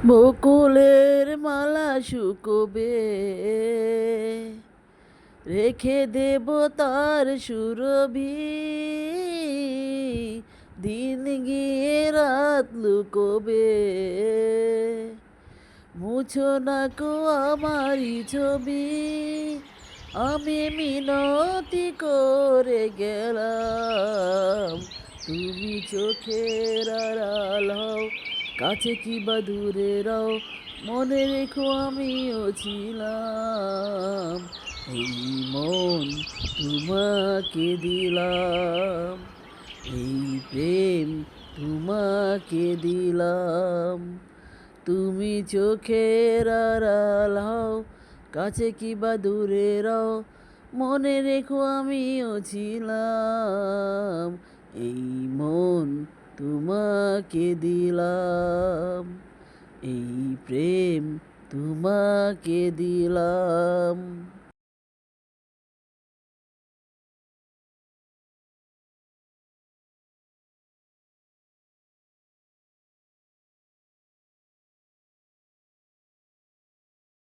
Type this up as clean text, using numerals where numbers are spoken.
বকুলের মালা শুকোবে, রেখে দেব তার সুরভি। দিন গিয়ে রাত লুকোবে, মুছো না কো আমারই ছবি। আমি মিনতি করে গেলাম, তুমি চোখের আড়াল হও, কাছে কি বা দূরে রও, মনে রেখো আমিও ছিলাম। এই মন তোমাকে দিলাম, এই প্রেম তোমাকে দিলাম। তুমি চোখের আড়াল হও, কাছে কি বা দূরে রও, মনে রেখো আমিও ছিলাম। এই মন তোমাকে দিলাম, এই প্রেম তোমাকে দিলাম।